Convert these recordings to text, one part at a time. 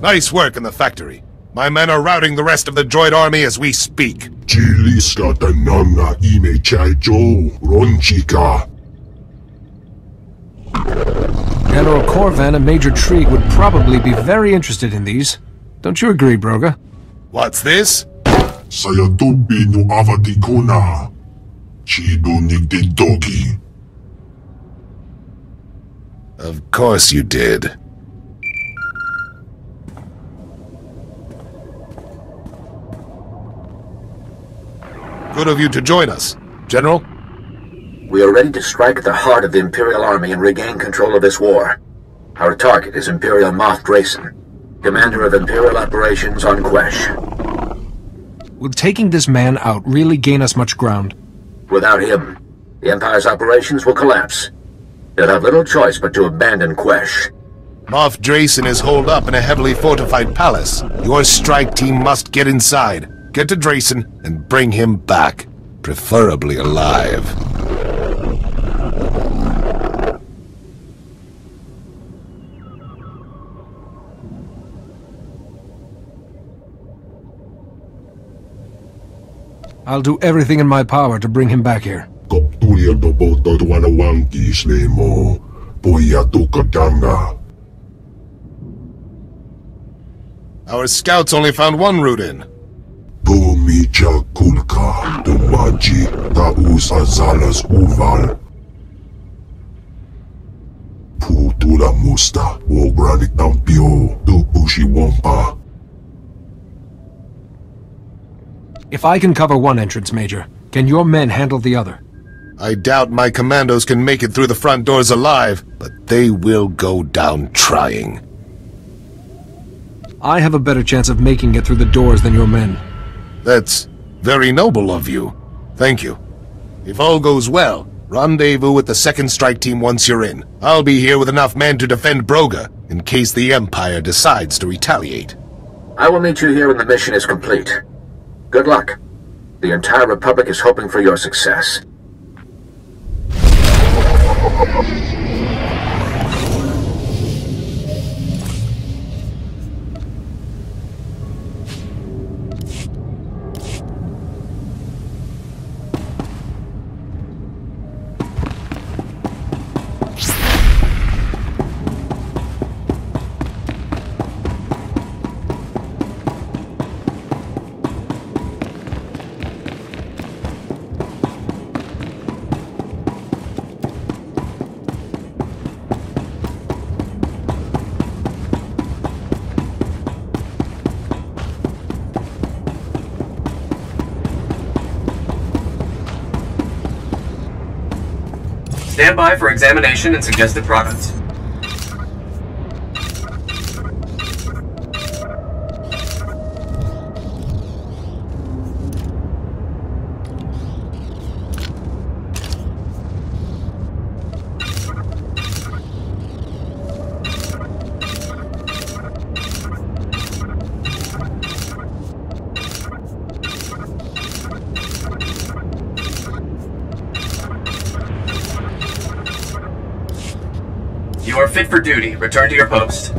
Nice work in the factory. My men are routing the rest of the droid army as we speak. General Corvan and Major Trigue would probably be very interested in these. Don't you agree, Broga? What's this? Saya tubi no avati kona. Chido nigde dogi. Of course you did. Good of you to join us. General? We are ready to strike at the heart of the Imperial Army and regain control of this war. Our target is Imperial Moff Drayson, commander of Imperial operations on Quesh. Will taking this man out really gain us much ground? Without him, the Empire's operations will collapse. They'll have little choice but to abandon Quesh. Moff Drayson is holed up in a heavily fortified palace. Your strike team must get inside, get to Drayson, and bring him back. Preferably alive. I'll do everything in my power to bring him back here. Our scouts only found one route in. Pumicha kulka, tumaji, taus azalas uval. Putula musta, wogranik tampio, tupushi wampa. If I can cover one entrance, Major, can your men handle the other? I doubt my commandos can make it through the front doors alive, but they will go down trying. I have a better chance of making it through the doors than your men. That's very noble of you. Thank you. If all goes well, rendezvous with the 2nd Strike Team once you're in. I'll be here with enough men to defend Broga, in case the Empire decides to retaliate. I will meet you here when the mission is complete. Good luck. The entire Republic is hoping for your success. Stand by for examination and suggested products. You are fit for duty. Return to your post.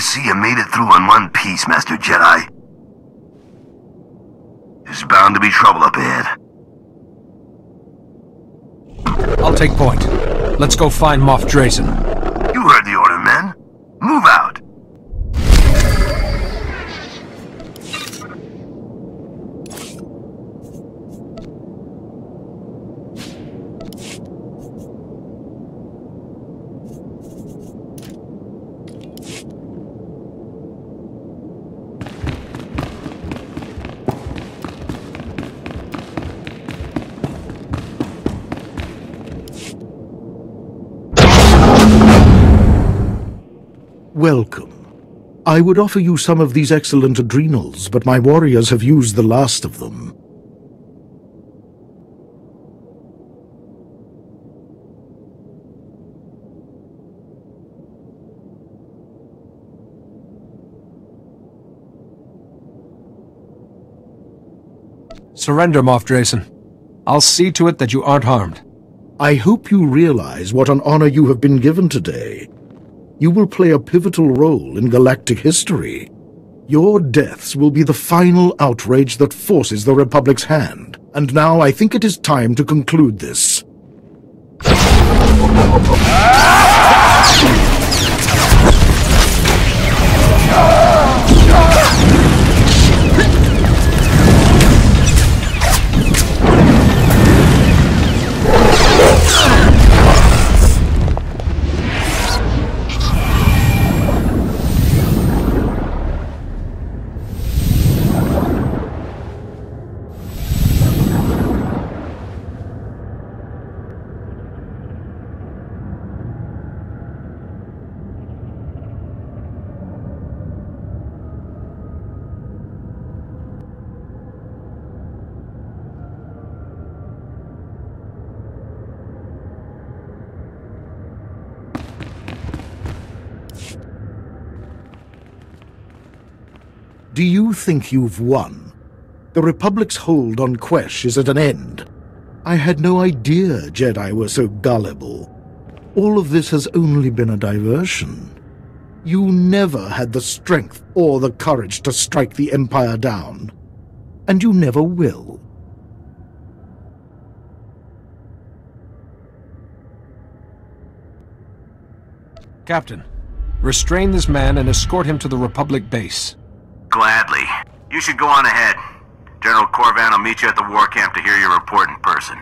see you made it through in one piece, Master Jedi. There's bound to be trouble up ahead. I'll take point. Let's go find Moff Drayson. You heard the order, men. Move out. Welcome. I would offer you some of these excellent adrenals, but my warriors have used the last of them. Surrender, Moff Drayson. I'll see to it that you aren't harmed. I hope you realize what an honor you have been given today. You will play a pivotal role in galactic history. Your deaths will be the final outrage that forces the Republic's hand. And now I think it is time to conclude this. Do you think you've won? The Republic's hold on Quesh is at an end. I had no idea Jedi were so gullible. All of this has only been a diversion. You never had the strength or the courage to strike the Empire down. And you never will. Captain, restrain this man and escort him to the Republic base. Gladly. You should go on ahead. General Corvan will meet you at the war camp to hear your report in person.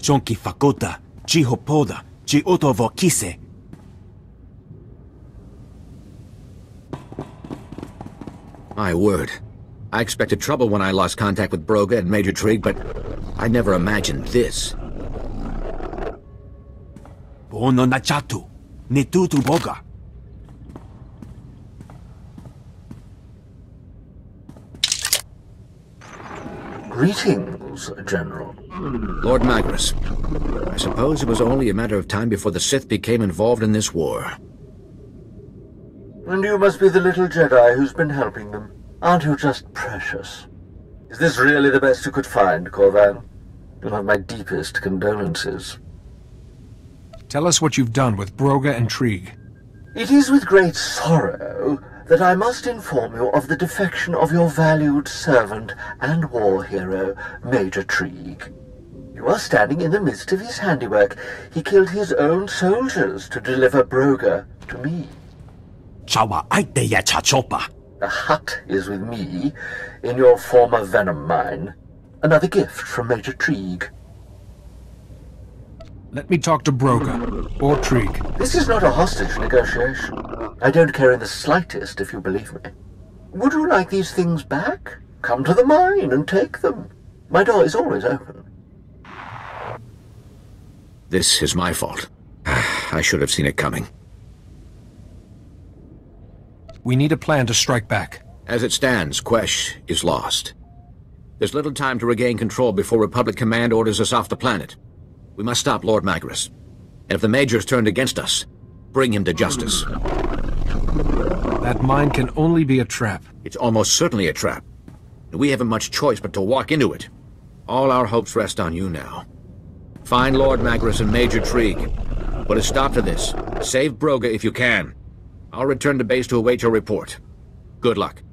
Jonki Fakota, Jihopoda, Jiotavokise. My word. I expected trouble when I lost contact with Broga and Major Trig, but I never imagined this. Bono Nachatu, Nitutu Boga. Greetings, General. Lord Magnus, I suppose it was only a matter of time before the Sith became involved in this war. And you must be the little Jedi who's been helping them. Aren't you just precious? Is this really the best you could find, Corvan? You'll have my deepest condolences. Tell us what you've done with Broga and Trig. It is with great sorrow that I must inform you of the defection of your valued servant and war hero, Major Trig. You are standing in the midst of his handiwork. He killed his own soldiers to deliver Broga to me. Chawa Aiteya Chachopa. The hut is with me, in your former venom mine. Another gift from Major Trig. Let me talk to Broga, or Trig. This is not a hostage negotiation. I don't care in the slightest if you believe me. Would you like these things back? Come to the mine and take them. My door is always open. This is my fault. I should have seen it coming. We need a plan to strike back. As it stands, Quesh is lost. There's little time to regain control before Republic Command orders us off the planet. We must stop Lord Magnus. And if the Major's turned against us, bring him to justice. That mine can only be a trap. It's almost certainly a trap. We haven't much choice but to walk into it. All our hopes rest on you now. Find Lord Magnus and Major Trig. Put a stop to this. Save Broga if you can. I'll return to base to await your report. Good luck.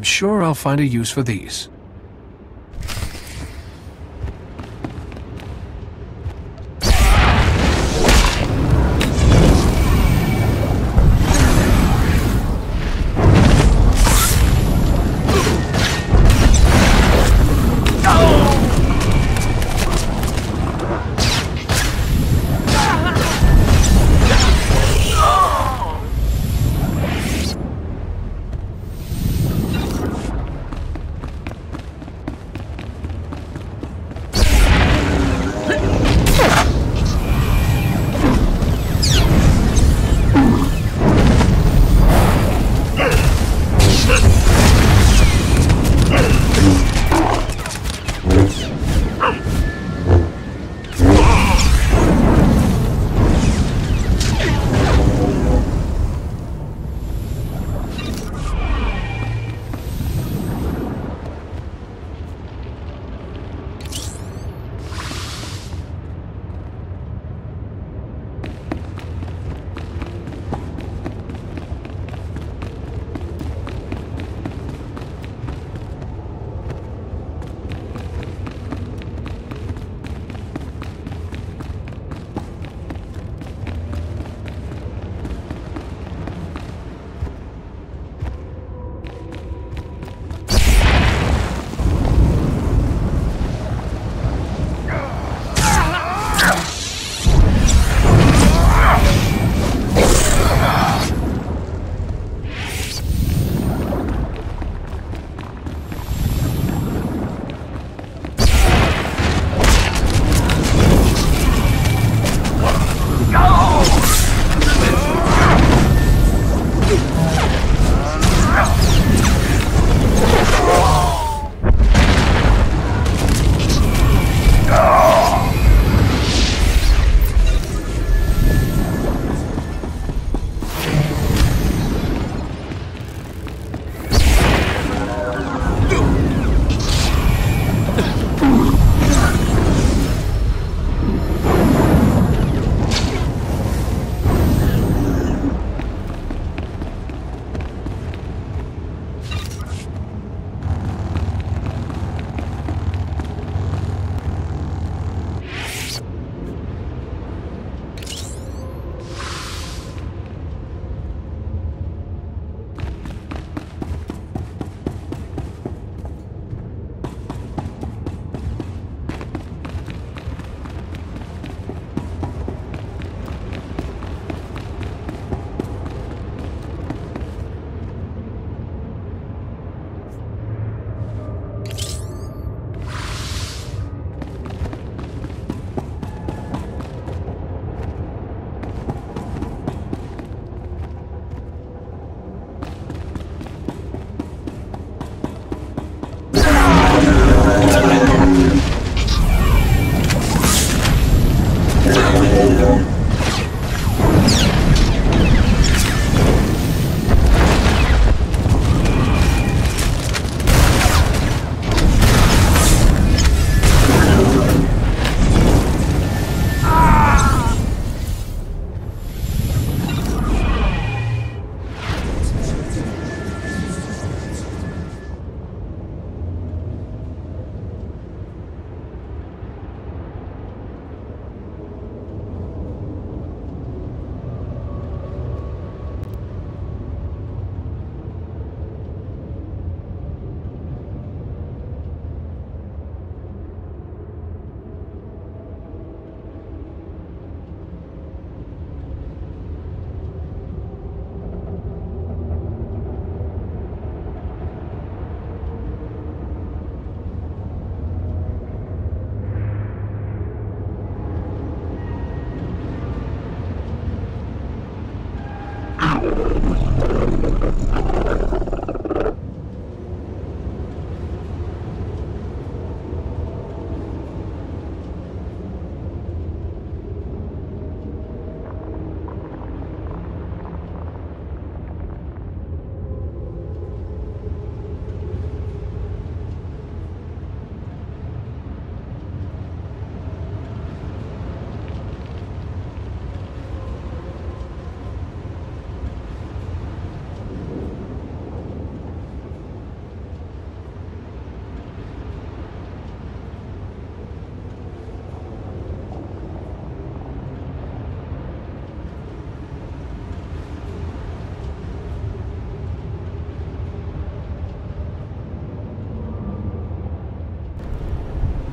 I'm sure I'll find a use for these.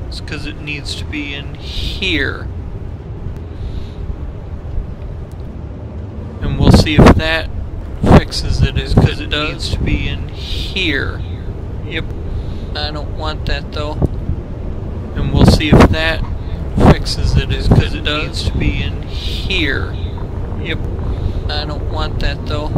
It's because it needs to be in here. And we'll see if that fixes it, is because it needs to be in here. Yep, I don't want that though. And we'll see if that fixes it, is because it needs to be in here. Yep, I don't want that though.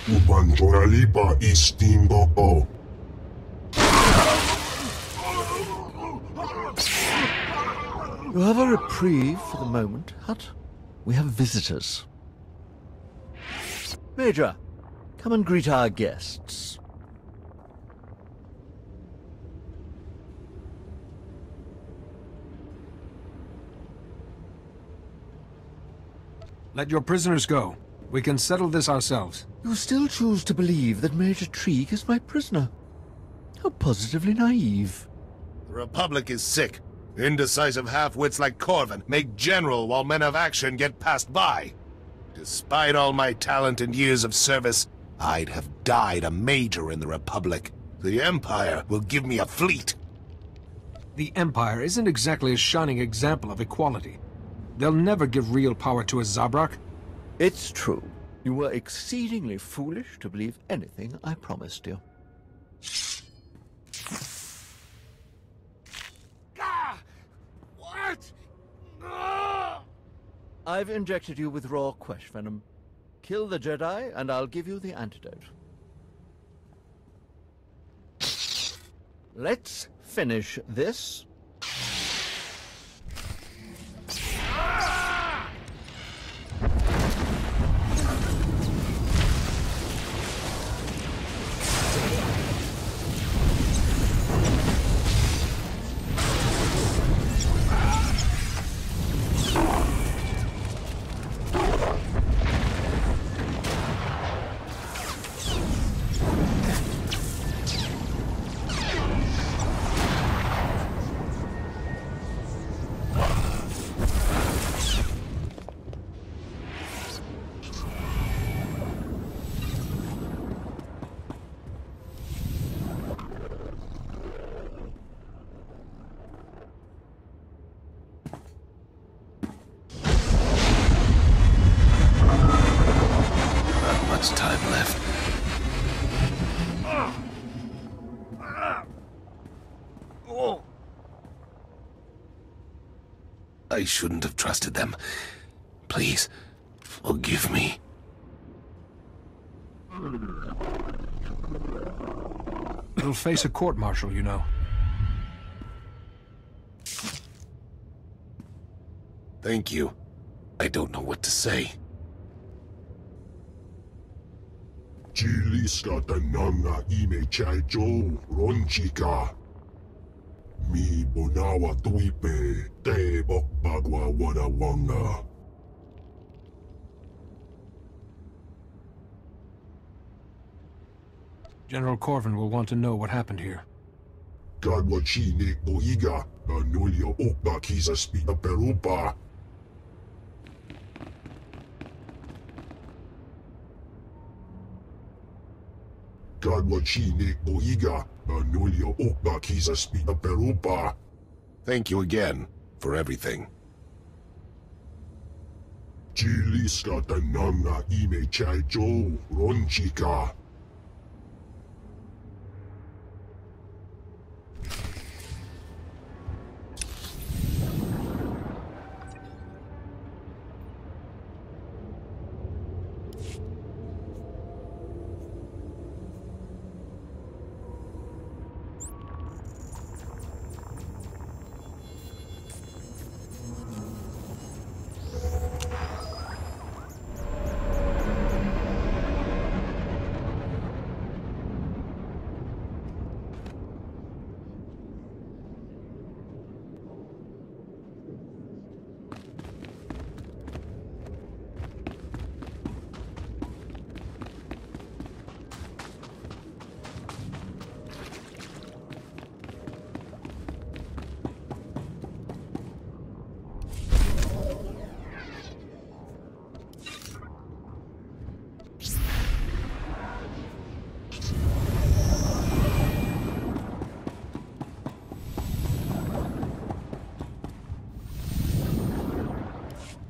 Ubanjoralipa Istimboko. You have a reprieve for the moment, Hut. We have visitors. Major, come and greet our guests. Let your prisoners go. We can settle this ourselves. You still choose to believe that Major Treeg is my prisoner. How positively naive. The Republic is sick. Indecisive half-wits like Corvin make general while men of action get passed by. Despite all my talent and years of service, I'd have died a major in the Republic. The Empire will give me a fleet. The Empire isn't exactly a shining example of equality. They'll never give real power to a Zabrak. It's true. You were exceedingly foolish to believe anything I promised you. What? I've injected you with raw Quesh venom. Kill the Jedi, and I'll give you the antidote. Let's finish this. Time left. I shouldn't have trusted them. Please, forgive me. You'll face a court-martial, you know. Thank you. I don't know what to say. Chiliska tananga ime chaijo ronchika. Mi bonawa tuipe te bokbagwa wadawanga. General Corvin will want to know what happened here. Gadwachi ne boiga anulio okba kisa spita perupa. Thank you again for everything. Chiliska tananga ime chaijo ronchika.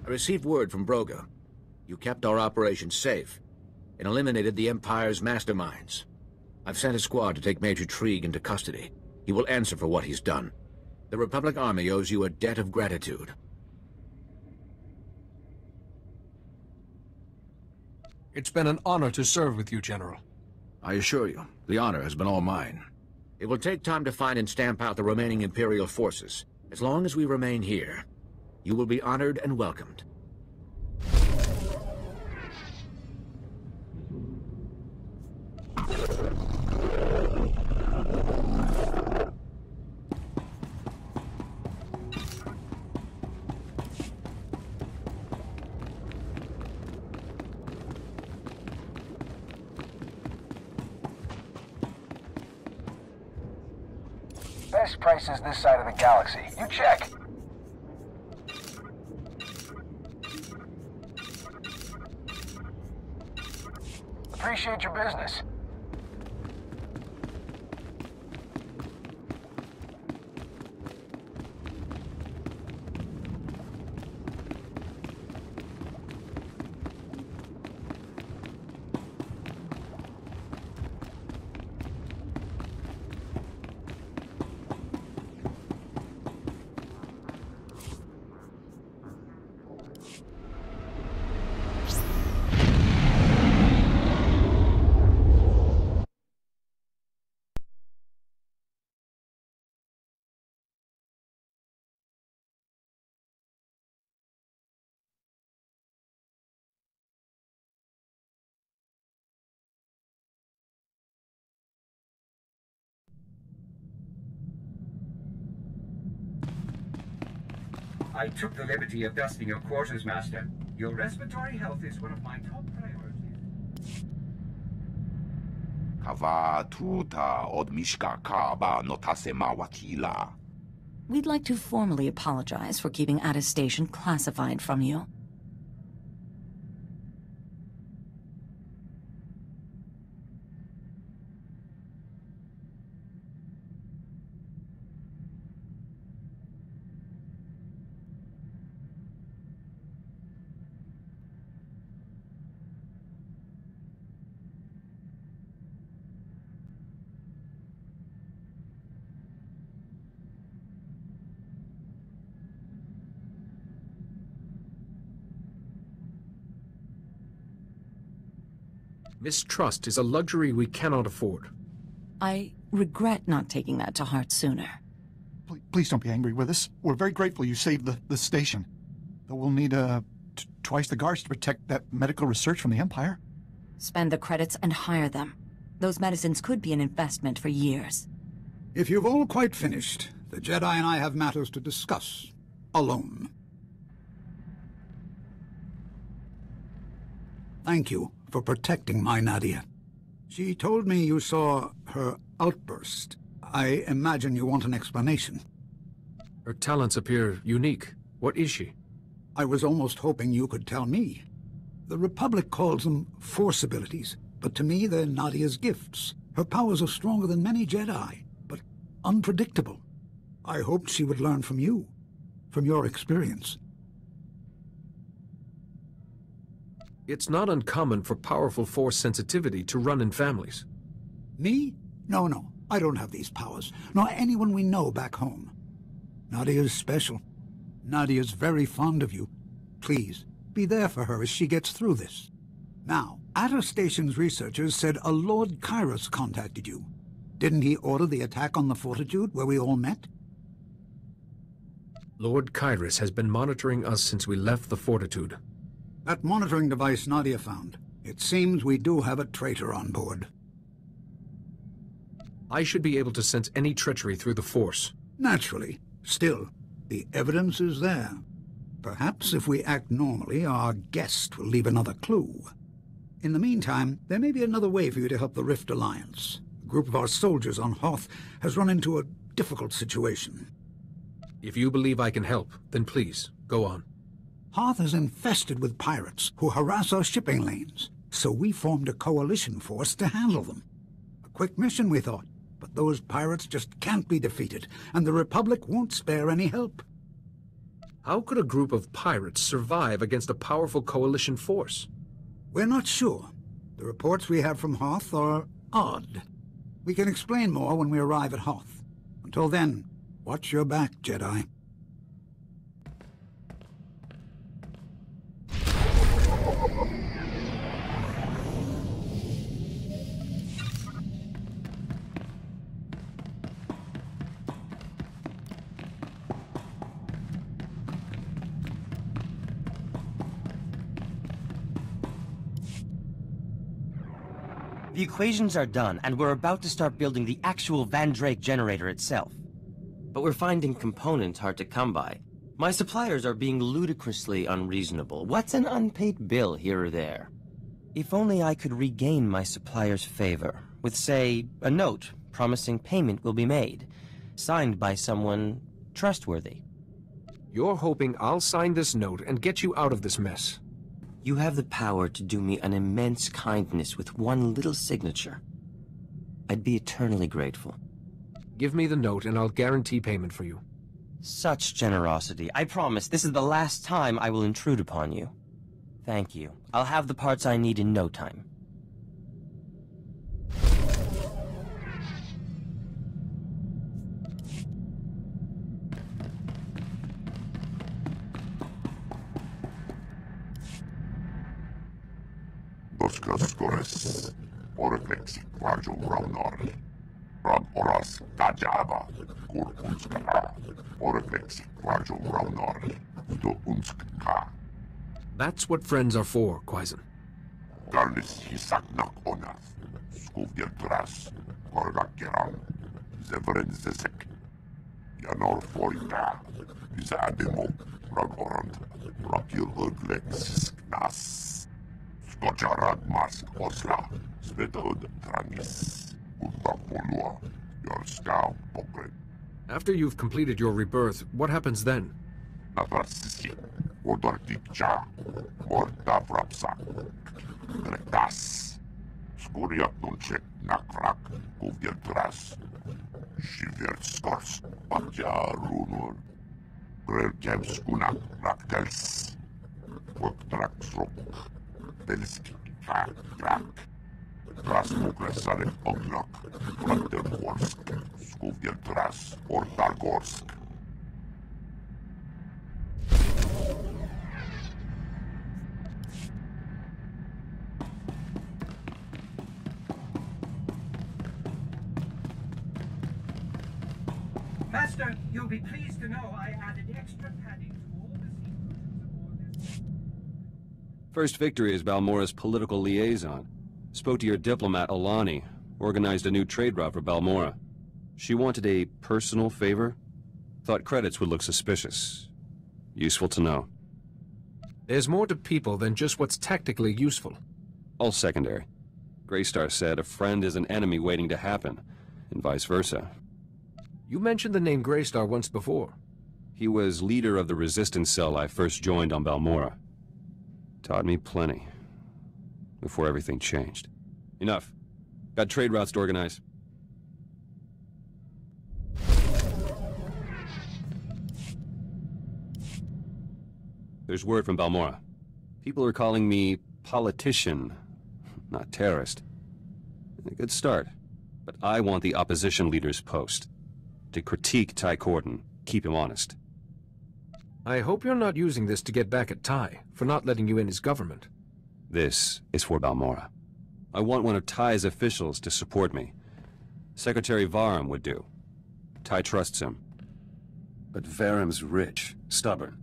I received word from Broga. You kept our operation safe and eliminated the Empire's masterminds. I've sent a squad to take Major Treeg into custody. He will answer for what he's done. The Republic Army owes you a debt of gratitude. It's been an honor to serve with you, General. I assure you, the honor has been all mine. It will take time to find and stamp out the remaining Imperial forces. As long as we remain here, you will be honored and welcomed. Best prices this side of the galaxy. You check. Appreciate your business. I took the liberty of dusting your quarters, Master. Your respiratory health is one of my top priorities. Kava tuta od mishka kaba notasema wakila. We'd like to formally apologize for keeping attestation classified from you. Mistrust is a luxury we cannot afford. I regret not taking that to heart sooner. Please don't be angry with us. We're very grateful you saved the station. Though we'll need twice the guards to protect that medical research from the Empire. Spend the credits and hire them. Those medicines could be an investment for years. If you've all quite finished, the Jedi and I have matters to discuss. Alone. Thank you for protecting my Nadia. She told me you saw her outburst. I imagine you want an explanation. Her talents appear unique. What is she? I was almost hoping you could tell me. The Republic calls them Force abilities, but to me they're Nadia's gifts. Her powers are stronger than many Jedi, but unpredictable. I hoped she would learn from you, from your experience. It's not uncommon for powerful Force sensitivity to run in families. Me? No. I don't have these powers, nor anyone we know back home. Nadia's special. Nadia's very fond of you. Please, be there for her as she gets through this. Now, Atterstation's researchers said a Lord Kairos contacted you. Didn't he order the attack on the Fortitude where we all met? Lord Kairos has been monitoring us since we left the Fortitude. That monitoring device Nadia found. It seems we do have a traitor on board. I should be able to sense any treachery through the Force. Naturally. Still, the evidence is there. Perhaps if we act normally, our guest will leave another clue. In the meantime, there may be another way for you to help the Rift Alliance. A group of our soldiers on Hoth has run into a difficult situation. If you believe I can help, then please, go on. Hoth is infested with pirates who harass our shipping lanes, so we formed a coalition force to handle them. A quick mission, we thought, but those pirates just can't be defeated, and the Republic won't spare any help. How could a group of pirates survive against a powerful coalition force? We're not sure. The reports we have from Hoth are odd. We can explain more when we arrive at Hoth. Till then, watch your back, Jedi. The equations are done, and we're about to start building the actual Van Drake generator itself. But we're finding components hard to come by. My suppliers are being ludicrously unreasonable. What's an unpaid bill here or there? If only I could regain my supplier's favor, with, say, a note promising payment will be made, signed by someone trustworthy. You're hoping I'll sign this note and get you out of this mess. You have the power to do me an immense kindness with one little signature. I'd be eternally grateful. Give me the note and I'll guarantee payment for you. Such generosity. I promise this is the last time I will intrude upon you. Thank you. I'll have the parts I need in no time. Skores, Orflex, Quajo Raunor, Ram Oras, Tajaba, Kurunska, Orflex, Quajo Raunor, Do Unska. That's what friends are for, Quaizen. Garnis Hisaknak Onas, Skuvdir Tras, Korgakeran, Zevren Zesek, Yanor Forita, Zademo, Ragorant, Rakil Urglex, Knas. Skojarad Mask Osla, Svetod Tranis, Urbapolua, Yorskau Pokret. After you've completed your rebirth, what happens then? Navrasisi, Odortikcha, Morta Vrapsa, Gretas, Skuriat Nunchek Nakrak, Kuvdirtras, Shiverskors, Patja Runur, Grelkevskunak Raktels, Voktraksrok. Belski, Krak, Krasnokresare Ognok, Brandenborsk, Skuvdirtras, Ortargorsk. Master, you'll be pleased to know I added extra padding to all the seat aboard this. First Victory is Balmora's political liaison. Spoke to your diplomat, Alani. Organized a new trade route for Balmora. She wanted a personal favor? Thought credits would look suspicious. Useful to know. There's more to people than just what's tactically useful. All secondary. Greystar said a friend is an enemy waiting to happen, and vice versa. You mentioned the name Greystar once before. He was leader of the resistance cell I first joined on Balmora. Taught me plenty. Before everything changed. Enough. Got trade routes to organize. There's word from Balmora. People are calling me politician, not terrorist. A good start. But I want the opposition leader's post. To critique Ty Corden, keep him honest. I hope you're not using this to get back at Ty for not letting you in his government. This is for Balmora. I want one of Ty's officials to support me. Secretary Varum would do. Ty trusts him. But Varum's rich, stubborn.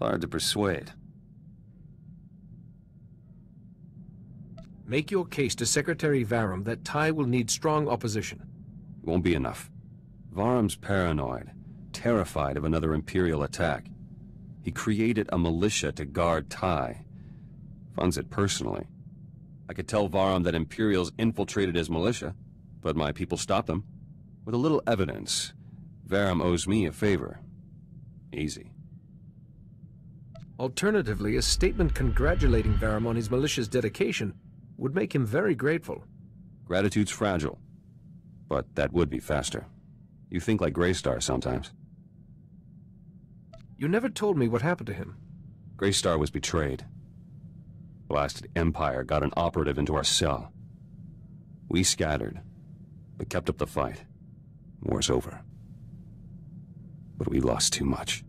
Hard to persuade. Make your case to Secretary Varum that Ty will need strong opposition. Won't be enough. Varum's paranoid, terrified of another Imperial attack. He created a militia to guard Ty. Funds it personally. I could tell Varum that Imperials infiltrated his militia, but my people stopped them. With a little evidence, Varum owes me a favor. Easy. Alternatively, a statement congratulating Varum on his militia's dedication would make him very grateful. Gratitude's fragile, but that would be faster. You think like Greystar sometimes. You never told me what happened to him. Greystar was betrayed. Blasted Empire got an operative into our cell. We scattered, but kept up the fight. War's over. but we lost too much.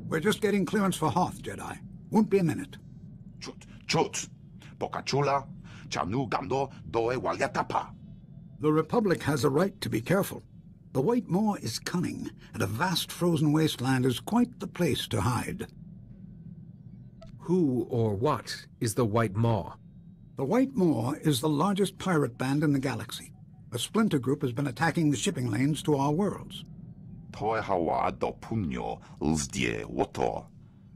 We're just getting clearance for Hoth, Jedi. Won't be a minute. Chut. Pocachula. Chanu gando doe walyatapa. The Republic has a right to be careful. The White Maw is cunning, and a vast frozen wasteland is quite the place to hide. Who or what is the White Maw? The White Maw is the largest pirate band in the galaxy. A splinter group has been attacking the shipping lanes to our worlds. Toe hawa do punyo uzdie woto.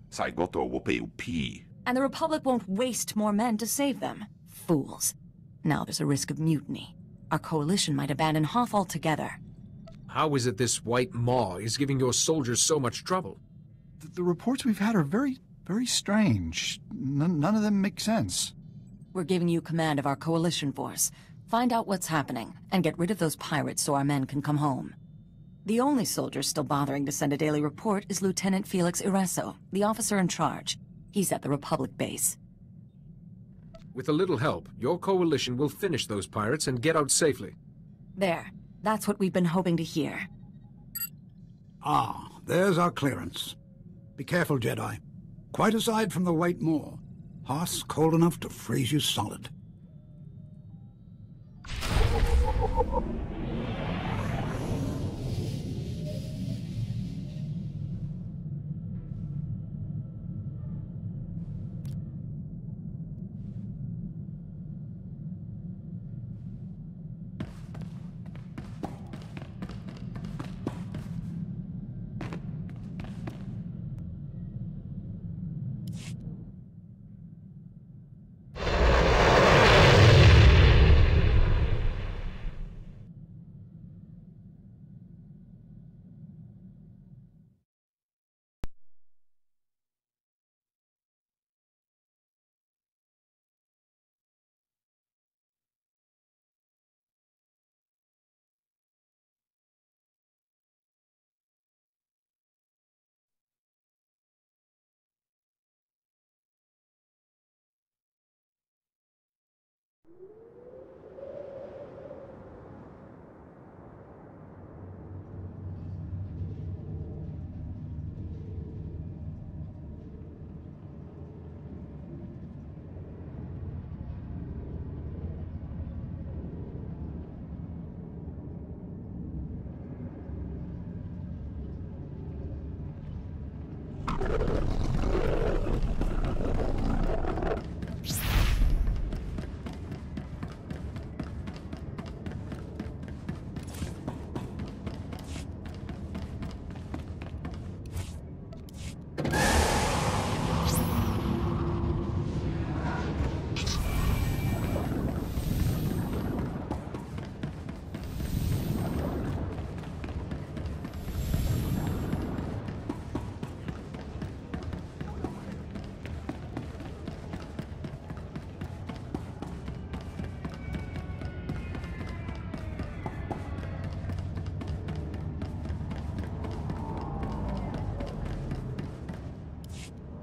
Saigoto wope upi. And the Republic won't waste more men to save them. Fools. Now there's a risk of mutiny. Our coalition might abandon Hoth altogether. How is it this White Maw is giving your soldiers so much trouble? The reports we've had are very strange. None of them make sense. We're giving you command of our coalition force. Find out what's happening, and get rid of those pirates so our men can come home. The only soldier still bothering to send a daily report is Lieutenant Felix Ireso, the officer in charge. He's at the Republic base. With a little help, your coalition will finish those pirates and get out safely. There. That's what we've been hoping to hear. Ah, there's our clearance. Be careful, Jedi. Quite aside from the White Maw, Hoth's cold enough to freeze you solid.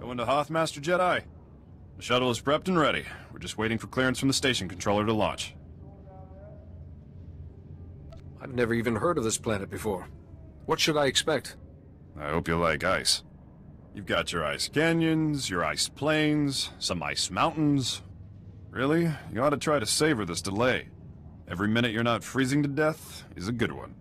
Going to Hoth, Master Jedi? The shuttle is prepped and ready. We're just waiting for clearance from the station controller to launch. I've never even heard of this planet before. What should I expect? I hope you like ice. You've got your ice canyons, your ice plains, some ice mountains. Really, you ought to try to savor this delay. Every minute you're not freezing to death is a good one.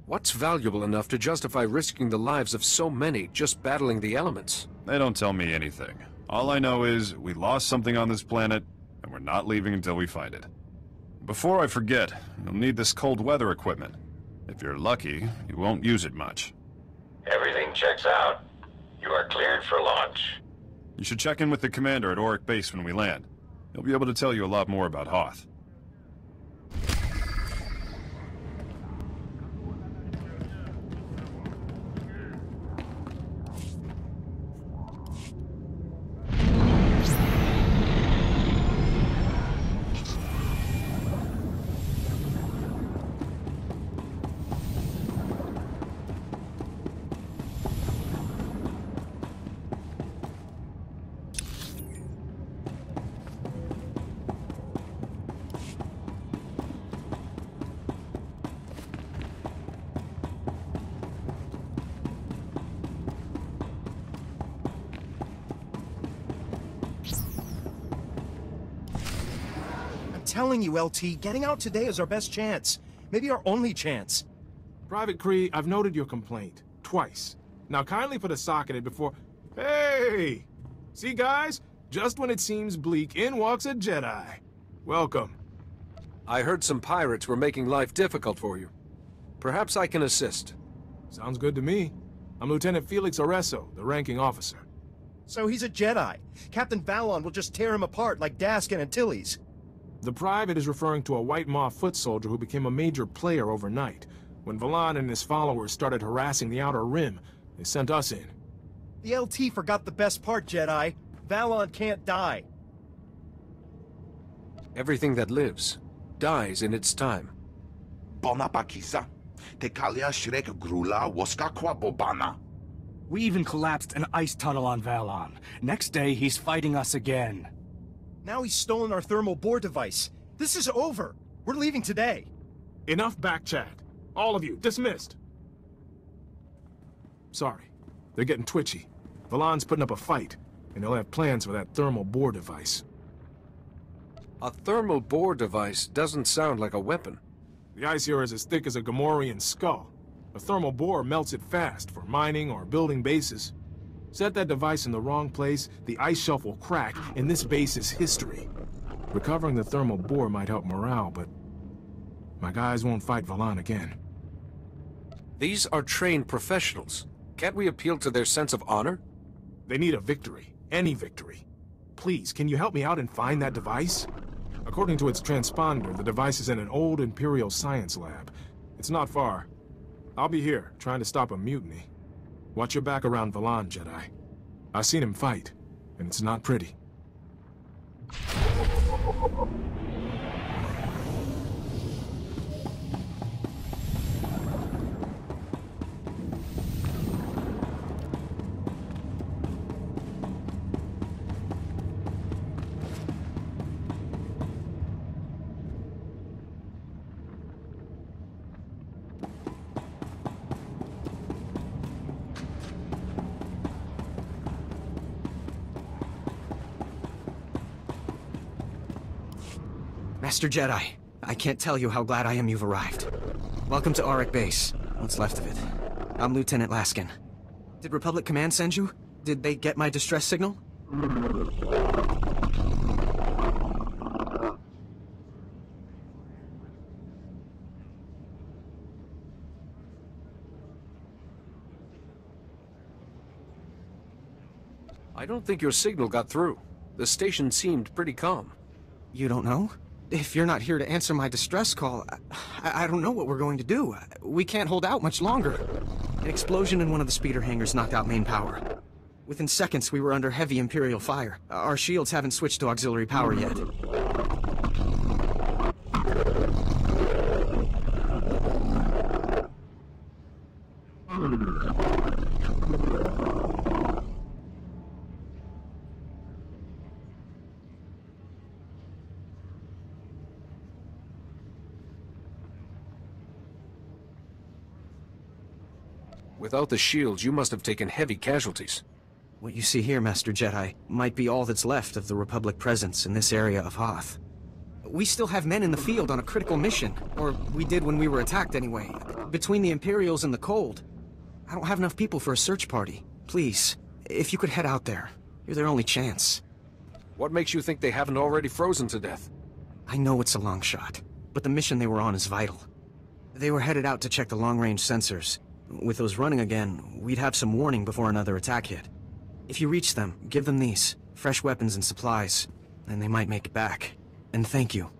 What's valuable enough to justify risking the lives of so many just battling the elements? They don't tell me anything. All I know is we lost something on this planet, and we're not leaving until we find it. Before I forget, you'll need this cold weather equipment. If you're lucky, you won't use it much. Everything checks out. You are cleared for launch. You should check in with the commander at Auric Base when we land. He'll be able to tell you a lot more about Hoth. telling you, LT, getting out today is our best chance. Maybe our only chance. Private Kree, I've noted your complaint. Twice. Now kindly put a sock in it before... Hey! See, guys? Just when it seems bleak, in walks a Jedi. Welcome. I heard some pirates were making life difficult for you. Perhaps I can assist. Sounds good to me. I'm Lieutenant Felix Oreso, the ranking officer. So he's a Jedi. Captain Valon will just tear him apart like Dask and Antilles. The private is referring to a White Maw foot soldier who became a major player overnight. When Valon and his followers started harassing the Outer Rim, they sent us in. The LT forgot the best part, Jedi. Valon can't die. Everything that lives dies in its time. Bona pakisa. Te kalia shrek grula woska kwa bobana. We even collapsed an ice tunnel on Valon. Next day, he's fighting us again. Now he's stolen our thermal bore device. This is over. We're leaving today. Enough back chat. All of you, dismissed. Sorry. They're getting twitchy. Valon's putting up a fight, and they'll have plans for that thermal bore device. A thermal bore device doesn't sound like a weapon. The ice here is as thick as a Gamorrean skull. A thermal bore melts it fast for mining or building bases. Set that device in the wrong place, the ice shelf will crack, and this base is history. Recovering the thermal bore might help morale, but my guys won't fight Valon again. These are trained professionals. Can't we appeal to their sense of honor? They need a victory. Any victory. Please, can you help me out and find that device? According to its transponder, the device is in an old Imperial science lab. It's not far. I'll be here, trying to stop a mutiny. Watch your back around Valon, Jedi. I've seen him fight, and it's not pretty. Master Jedi, I can't tell you how glad I am you've arrived. Welcome to Auric Base. What's left of it. I'm Lieutenant Laskin. Did Republic Command send you? Did they get my distress signal? I don't think your signal got through. The station seemed pretty calm. You don't know? If you're not here to answer my distress call, I don't know what we're going to do. We can't hold out much longer. An explosion in one of the speeder hangars knocked out main power. Within seconds, we were under heavy Imperial fire. Our shields haven't switched to auxiliary power yet. Without the shields, you must have taken heavy casualties. What you see here, Master Jedi, might be all that's left of the Republic presence in this area of Hoth. We still have men in the field on a critical mission, or we did when we were attacked anyway. Between the Imperials and the cold, I don't have enough people for a search party. Please, if you could head out there, you're their only chance. What makes you think they haven't already frozen to death? I know it's a long shot, but the mission they were on is vital. They were headed out to check the long-range sensors. With those running again, we'd have some warning before another attack hit. If you reach them, give them these, fresh weapons and supplies, and they might make it back. And thank you.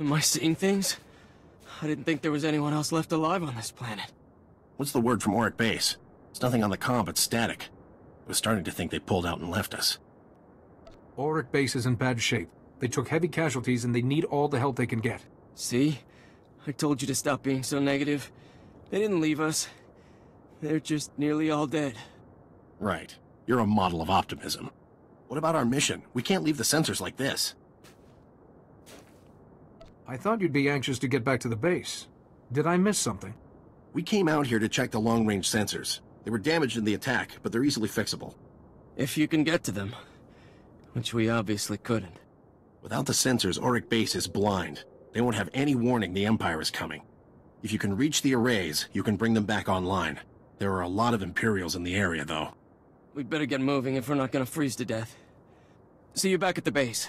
Am I seeing things? I didn't think there was anyone else left alive on this planet. What's the word from Auric Base? There's nothing on the comm but static. I was starting to think they pulled out and left us. Auric Base is in bad shape. They took heavy casualties and they need all the help they can get. See? I told you to stop being so negative. They didn't leave us. They're just nearly all dead. Right. You're a model of optimism. What about our mission? We can't leave the sensors like this. I thought you'd be anxious to get back to the base. Did I miss something? We came out here to check the long-range sensors. They were damaged in the attack, but they're easily fixable. If you can get to them. Which we obviously couldn't. Without the sensors, Auric Base is blind. They won't have any warning the Empire is coming. If you can reach the arrays, you can bring them back online. There are a lot of Imperials in the area, though. We'd better get moving if we're not gonna freeze to death. See you back at the base.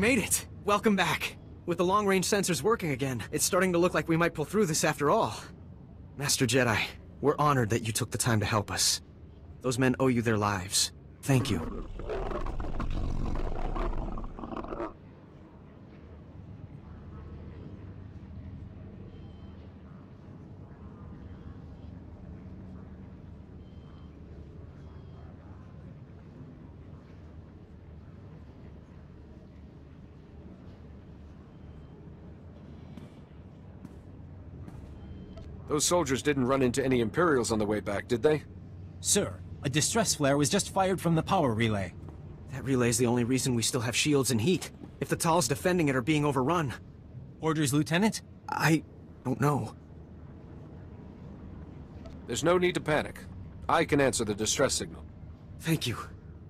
made it! Welcome back. With the long-range sensors working again, it's starting to look like we might pull through this after all. Master Jedi, we're honored that you took the time to help us. Those men owe you their lives. Thank you. Those soldiers didn't run into any Imperials on the way back, did they? Sir, a distress flare was just fired from the power relay. That relay's the only reason we still have shields and heat. If the Tals defending it are being overrun. Orders, Lieutenant? I don't know. There's no need to panic. I can answer the distress signal. Thank you.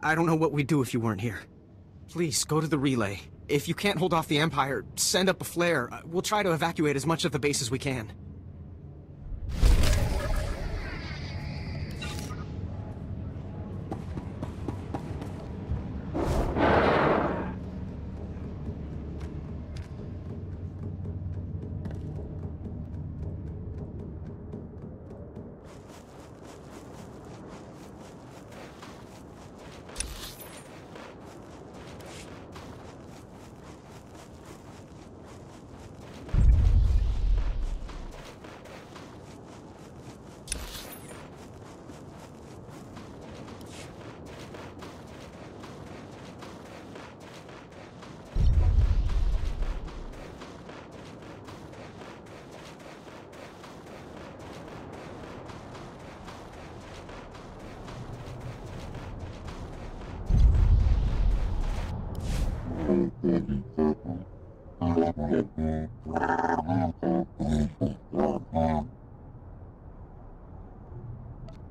I don't know what we'd do if you weren't here. Please, go to the relay. If you can't hold off the Empire, send up a flare. We'll try to evacuate as much of the base as we can.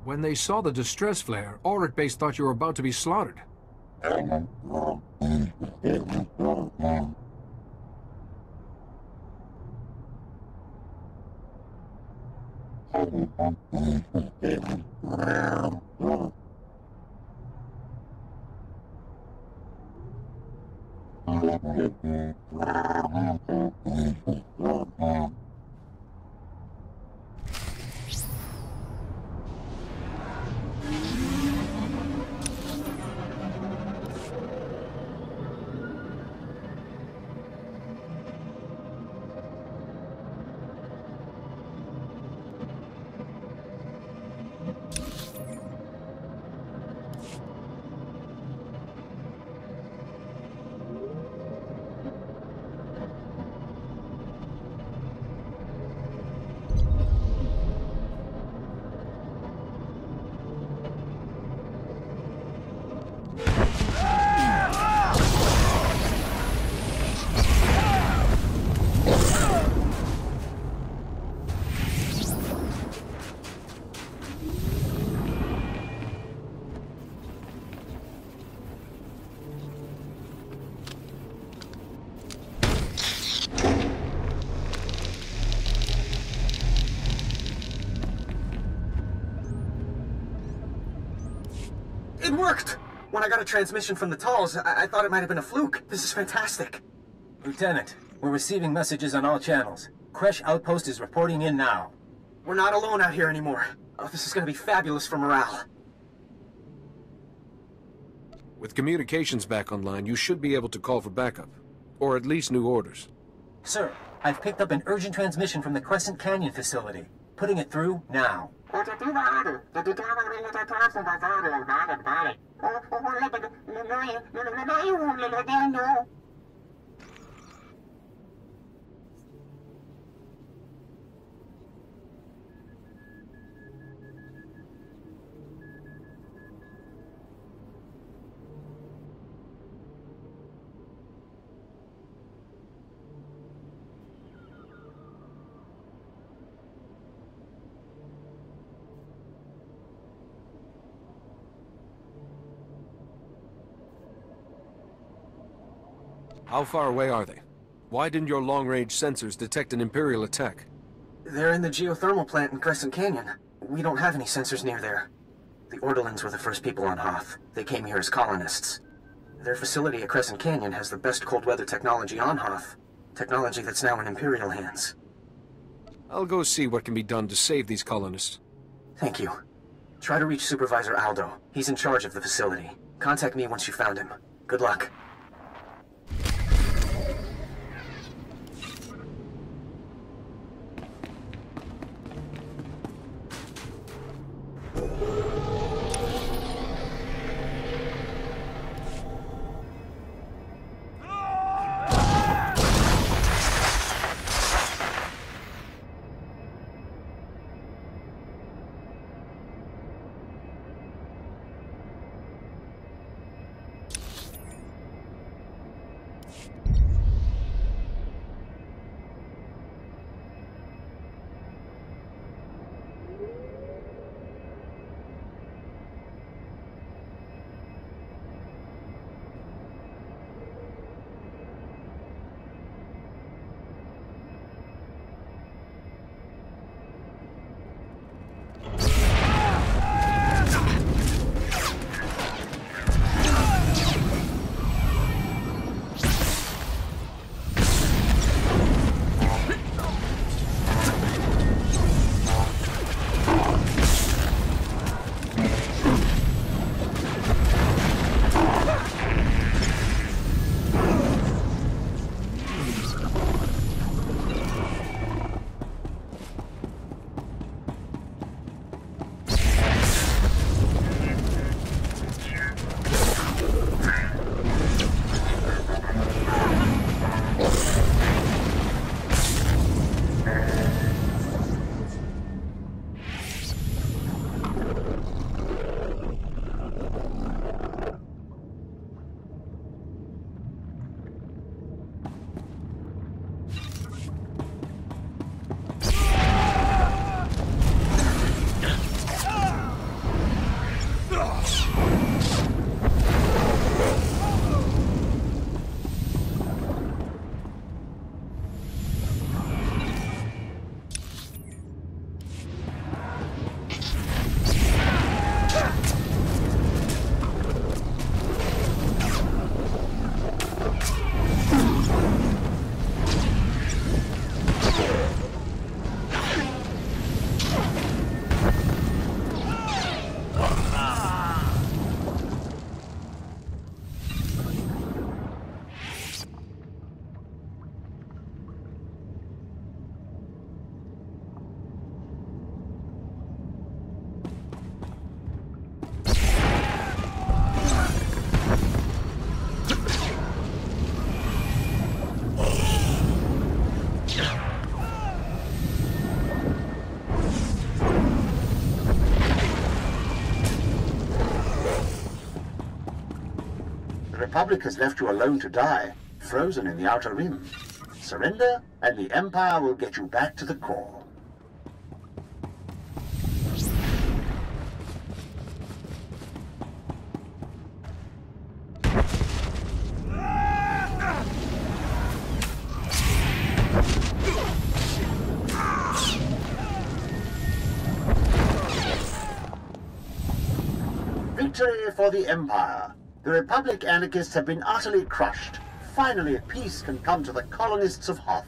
When they saw the distress flare, Auric Base thought you were about to be slaughtered. It worked! When I got a transmission from the Tals, I thought it might have been a fluke. This is fantastic. Lieutenant, we're receiving messages on all channels. Kresh Outpost is reporting in now. We're not alone out here anymore. Oh, this is gonna be fabulous for morale. With communications back online, you should be able to call for backup. Or at least new orders. Sir, I've picked up an urgent transmission from the Crescent Canyon facility. Putting it through now. How far away are they? Why didn't your long-range sensors detect an Imperial attack? They're in the geothermal plant in Crescent Canyon. We don't have any sensors near there. The Ordelans were the first people on Hoth. They came here as colonists. Their facility at Crescent Canyon has the best cold weather technology on Hoth. Technology that's now in Imperial hands. I'll go see what can be done to save these colonists. Thank you. Try to reach Supervisor Aldo. He's in charge of the facility. Contact me once you found him. Good luck. The Republic has left you alone to die, frozen in the Outer Rim. Surrender, and the Empire will get you back to the core. Victory for the Empire. The Republic anarchists have been utterly crushed. Finally, peace can come to the colonists of Hoth.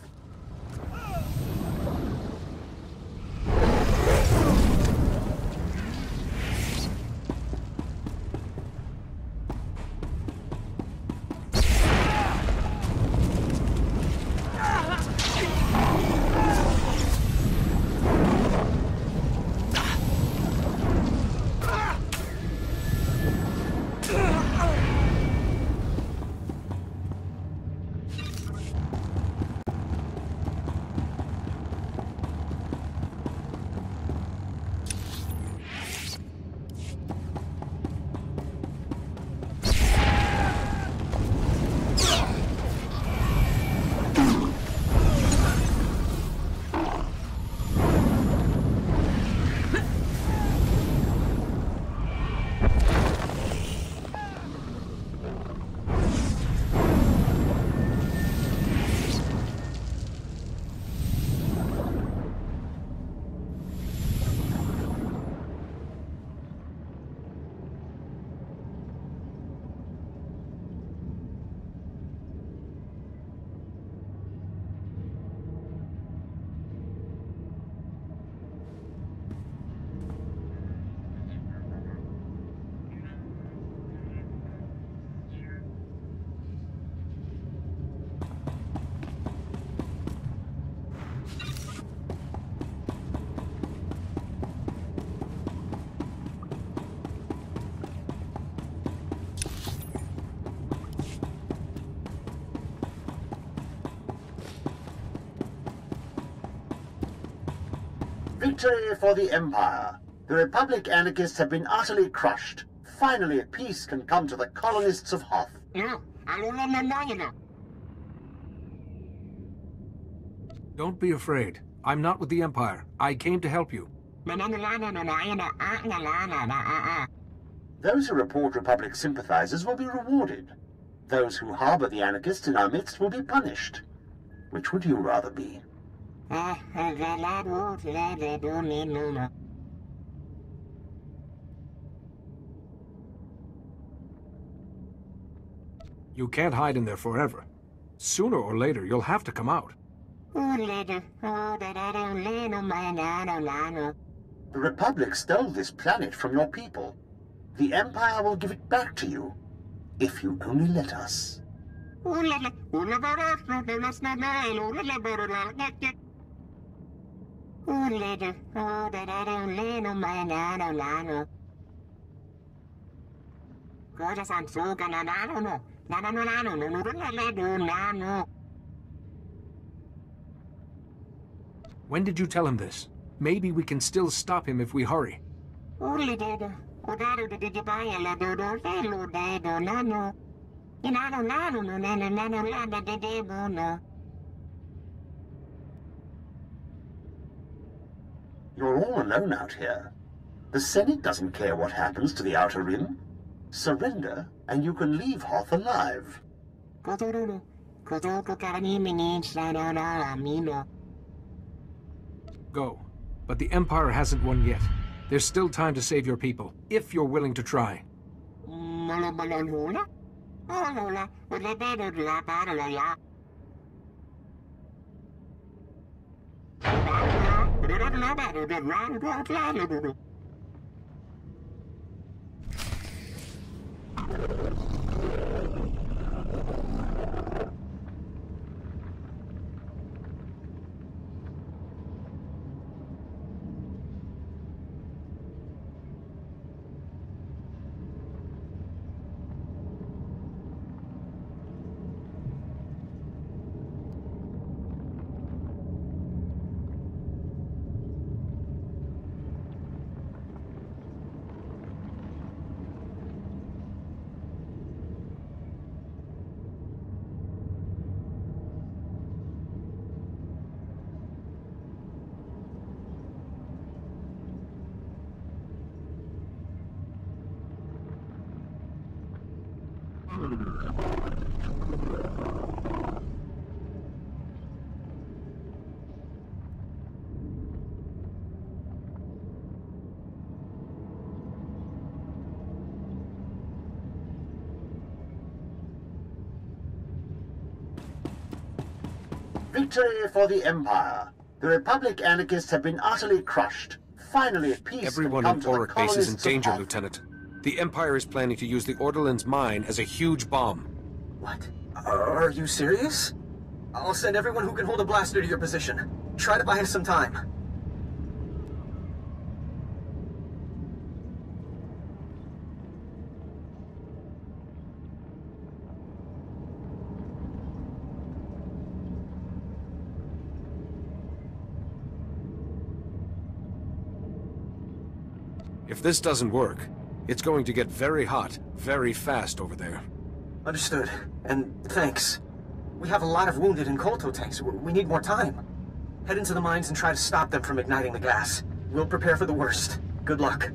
Victory for the Empire. The Republic anarchists have been utterly crushed. Finally, peace can come to the colonists of Hoth. Don't be afraid. I'm not with the Empire. I came to help you. Those who report Republic sympathizers will be rewarded. Those who harbor the anarchists in our midst will be punished. Which would you rather be? You can't hide in there forever. Sooner or later, you'll have to come out. The Republic stole this planet from your people. The Empire will give it back to you, if you only let us. When did you tell him this? Maybe we can still stop him if we hurry. You're all alone out here. The Senate doesn't care what happens to the Outer Rim. Surrender, and you can leave Hoth alive. Go. But the Empire hasn't won yet. There's still time to save your people, if you're willing to try. Victory for the Empire. The Republic anarchists have been utterly crushed. Finally, peace Everyone can come in to the Auric base is in colonists of danger, Hoth. Lieutenant. The Empire is planning to use the Orderlands mine as a huge bomb. What? Are you serious? I'll send everyone who can hold a blaster to your position. Try to buy us some time. If this doesn't work, it's going to get very hot, very fast over there. Understood. And thanks. We have a lot of wounded and Kolto tanks. We need more time. Head into the mines and try to stop them from igniting the gas. We'll prepare for the worst. Good luck.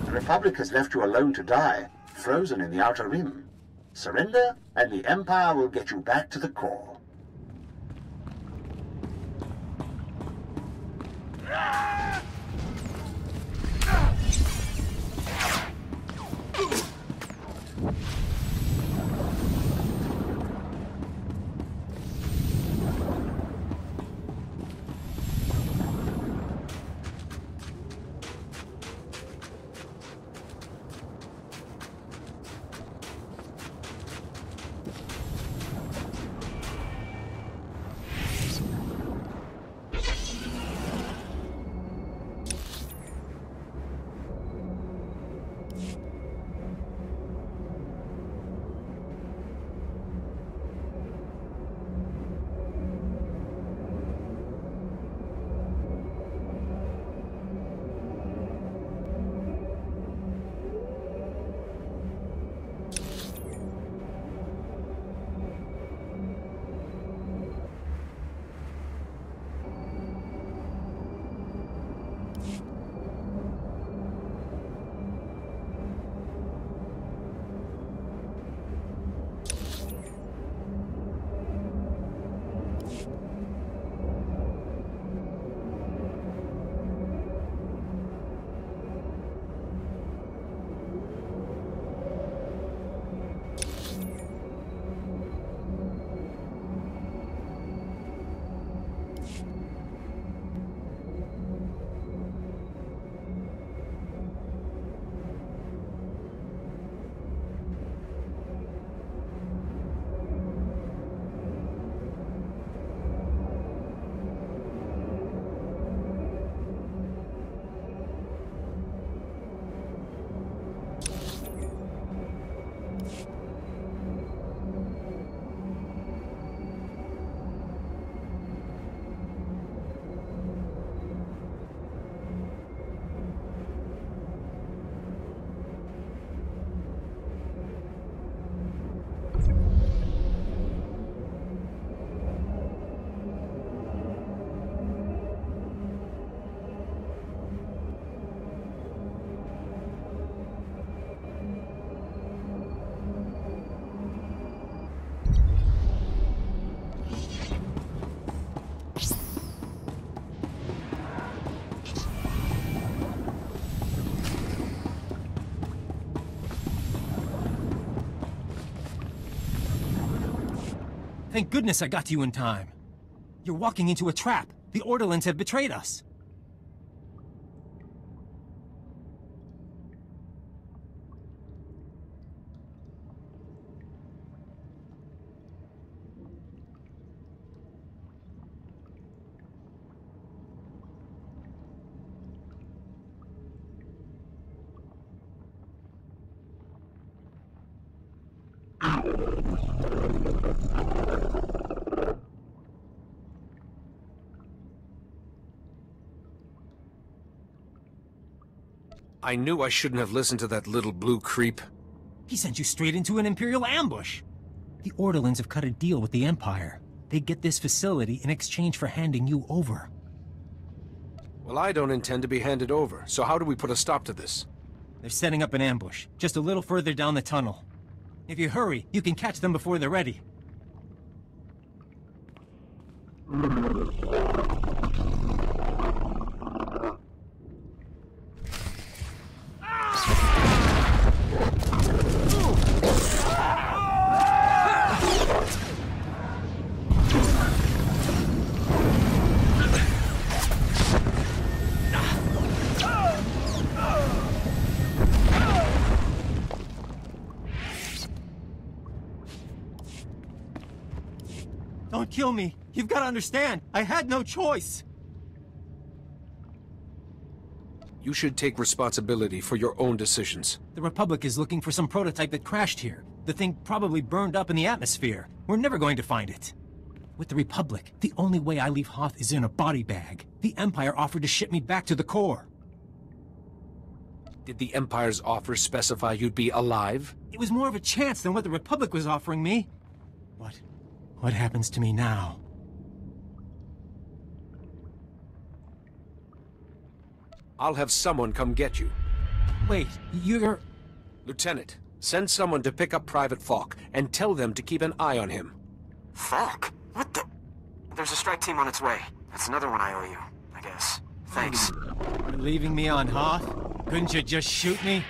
The Republic has left you alone to die, frozen in the Outer Rim. Surrender, and the Empire will get you back to the core. Thank goodness I got to you in time. You're walking into a trap. The Orderlands have betrayed us. I knew I shouldn't have listened to that little blue creep. He sent you straight into an Imperial ambush. The Orderlands have cut a deal with the Empire. They get this facility in exchange for handing you over. Well, I don't intend to be handed over, so how do we put a stop to this? They're setting up an ambush, just a little further down the tunnel. If you hurry, you can catch them before they're ready. Don't kill me. You've got to understand. I had no choice. You should take responsibility for your own decisions. The Republic is looking for some prototype that crashed here. The thing probably burned up in the atmosphere. We're never going to find it. With the Republic, the only way I leave Hoth is in a body bag. The Empire offered to ship me back to the core. Did the Empire's offer specify you'd be alive? It was more of a chance than what the Republic was offering me. What happens to me now? I'll have someone come get you. Wait, you're... Lieutenant, send someone to pick up Private Falk, and tell them to keep an eye on him. Falk? What the... There's a strike team on its way. That's another one I owe you, I guess. Thanks. Leaving me on Hoth? Couldn't you just shoot me?